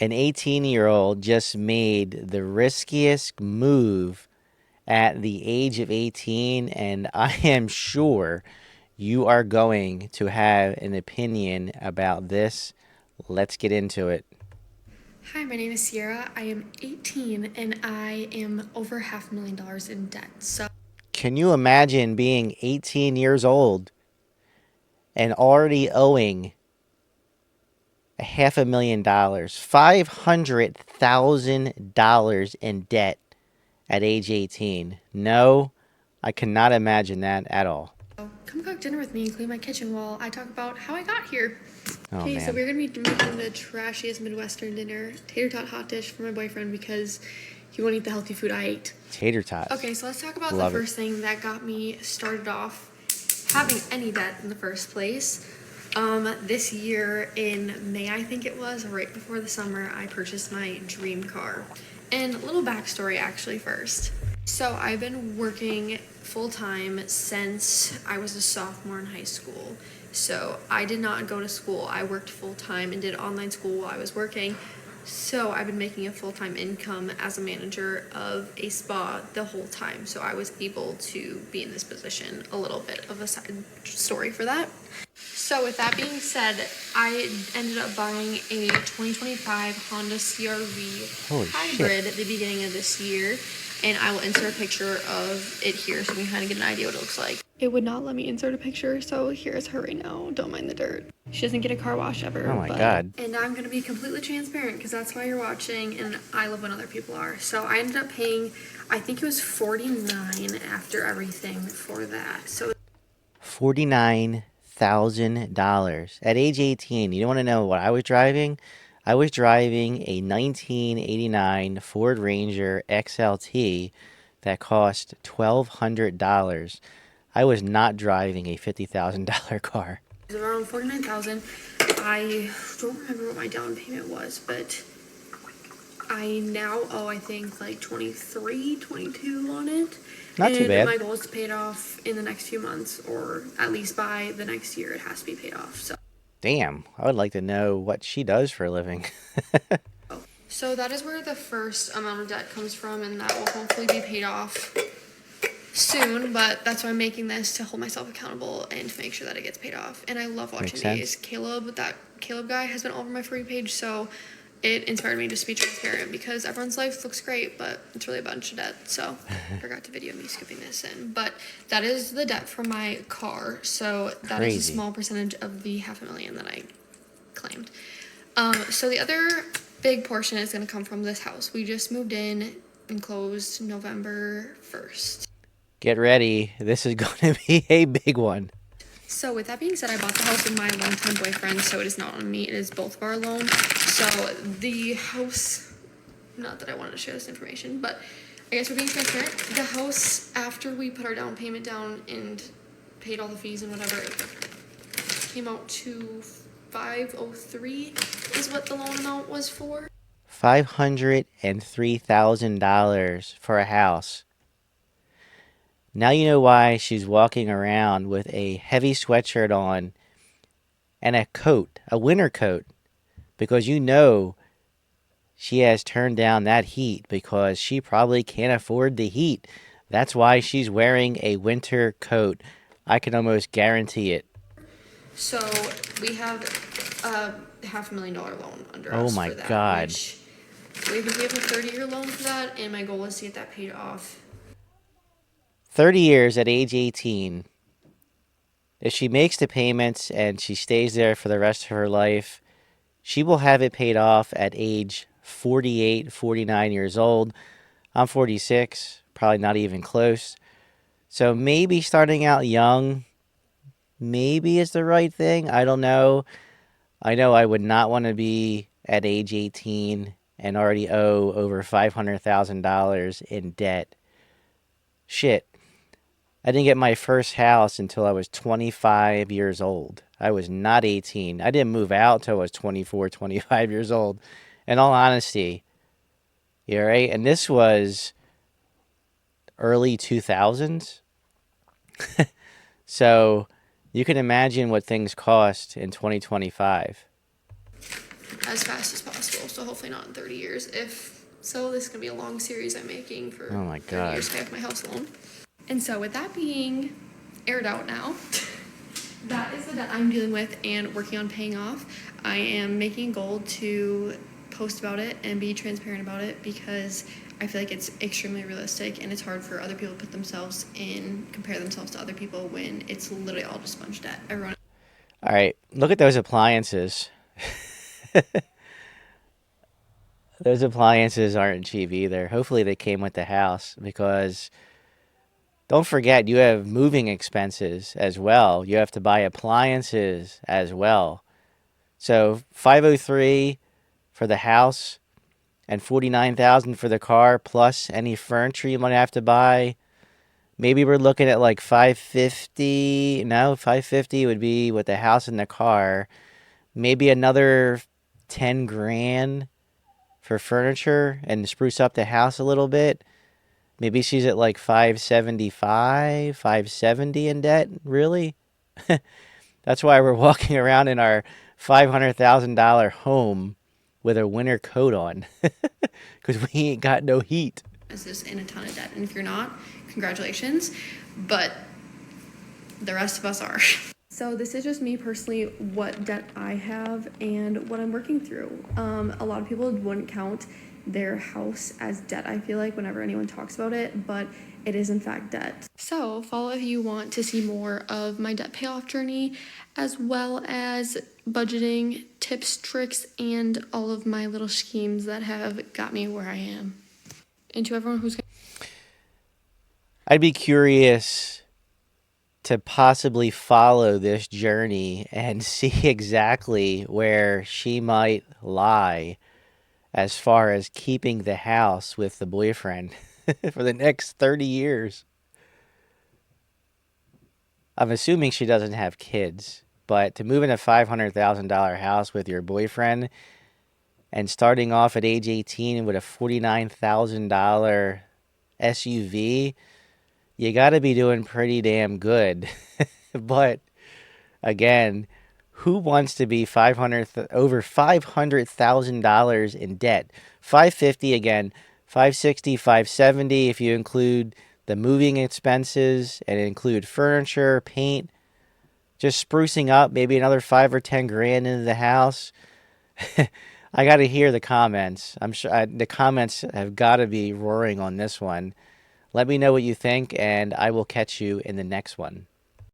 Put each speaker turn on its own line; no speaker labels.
An 18-year-old just made the riskiest move at the age of 18, and I am sure you are going to have an opinion about this. Let's get into it.
Hi, my name is Sierra. I am 18 and I am over $500,000 in debt. So,
Can you imagine being 18 years old and already owing $500,000, $500,000 in debt at age 18? No, I cannot imagine that at all.
come cook dinner with me and clean my kitchen while I talk about how I got here.
Oh
Okay, so
man,
we're gonna be making the trashiest Midwestern dinner tater tot hot dish for my boyfriend because he won't eat the healthy food I ate.
tater tots.
Okay, so let's talk about the
Love it.
first thing that got me started off having any debt in the first place. This year in May, I think it was, right before the summer, I purchased my dream car. And a little backstory actually first. So I've been working full time since I was a sophomore in high school. So I did not go to school. I worked full time and did online school while I was working. So I've been making a full time income as a manager of a spa the whole time. So I was able to be in this position. A little bit of a side story for that. So with that being said, I ended up buying a 2025 Honda CRV
Holy shit.
hybrid at the beginning of this year, and I will insert a picture of it here so we can kind of get an idea what it looks like. It would not let me insert a picture, so here's her right now. Don't mind the dirt. She doesn't get a car wash
Oh
ever,
my
but
god.
and I'm gonna be completely transparent because that's why you're watching, and I love when other people are. So I ended up paying, I think it was 49 after everything for that. So
$49,000 at age 18. You don't want to know what I was driving? I was driving a 1989 Ford Ranger XLT that cost $1,200. I was not driving a $50,000 car.
it was around 49,000. I don't remember what my down payment was, but I now owe, I think, like 23, 22 on it.
Not too
And
bad.
my goal is to pay it off in the next few months, or at least by the next year, it has to be paid off.
Damn, I would like to know what she does for a living.
So that is where the first amount of debt comes from, and that will hopefully be paid off soon. But that's why I'm making this to hold myself accountable and to make sure that it gets paid off. And I love
Makes
watching these.
sense.
Caleb guy has been all over my For You page, so it inspired me just to be transparent because everyone's life looks great, but it's really a bunch of debt. So I forgot to video me skipping this in. But that is the debt for my car. So that is a
Crazy.
small percentage of the 500,000 that I claimed. So the other big portion is going to come from this house. We just moved in and closed November 1st.
Get ready. This is going to be a big one.
So with that being said, I bought the house with my longtime boyfriend, so it is not on me, it is both of our loan. So the house, not that I wanted to share this information, but I guess we're being transparent. The house, after we put our down payment down and paid all the fees and whatever, came out to 503 is what the loan amount was for.
$503,000 for a house. Now you know why she's walking around with a heavy sweatshirt on and a coat, a winter coat, because you know she has turned down that heat because she probably can't afford the heat. That's why she's wearing a winter coat. I can almost guarantee it.
So we have a $500,000 loan under
Oh
us
my
for that,
God.
which we have a 30-year loan for that, and my goal is to get that paid off.
30 years at age 18. If she makes the payments and she stays there for the rest of her life, she will have it paid off at age 48, 49 years old. I'm 46, probably not even close. So maybe starting out young maybe is the right thing. I don't know. I know I would not want to be at age 18 and already owe over $500,000 in debt. Shit. I didn't get my first house until I was 25 years old. I was not 18. I didn't move out until I was 24, 25 years old. In all honesty, yeah, right? And this was early 2000s. So you can imagine what things cost in 2025.
as fast as possible. So hopefully not in 30 years. If so, this is gonna be a long series I'm making for
Oh my
30
God.
years to pay off my house loan. And so with that being aired out now, that is the debt I'm dealing with and working on paying off. I am making a goal to post about it and be transparent about it because I feel like it's extremely realistic and it's hard for other people to put themselves in, compare themselves to other people when it's literally all just sponge debt. Everyone.
All right, look at those appliances. Those appliances aren't cheap either. Hopefully they came with the house because don't forget you have moving expenses as well. You have to buy appliances as well. So 503 for the house and 49,000 for the car plus any furniture you might have to buy. Maybe we're looking at like 550. No, 550 would be with the house and the car. Maybe another 10 grand for furniture and spruce up the house a little bit. Maybe she's at like 575, 570 in debt. Really? That's why we're walking around in our $500,000 home with a winter coat on because we ain't got no heat.
Is just in a ton of debt. And if you're not, congratulations. But the rest of us are. So this is just me personally, what debt I have and what I'm working through. A lot of people wouldn't count their house as debt, I feel like, whenever anyone talks about it, but it is in fact debt. So follow if you want to see more of my debt payoff journey, as well as budgeting tips, tricks, and all of my little schemes that have got me where I am. And to everyone who's
I'd be curious to possibly follow this journey and see exactly where she might lie as far as keeping the house with the boyfriend for the next 30 years. I'm assuming she doesn't have kids, but to move in a $500,000 house with your boyfriend and starting off at age 18 with a $49,000 SUV, you got to be doing pretty damn good. But again, who wants to be over $500,000 in debt? 550 again, 560, 570 if you include the moving expenses and include furniture, paint, just sprucing up, maybe another 5 or 10 grand into the house. I got to hear the comments. I'm sure the comments have got to be roaring on this one. Let me know what you think, and I will catch you in the next one.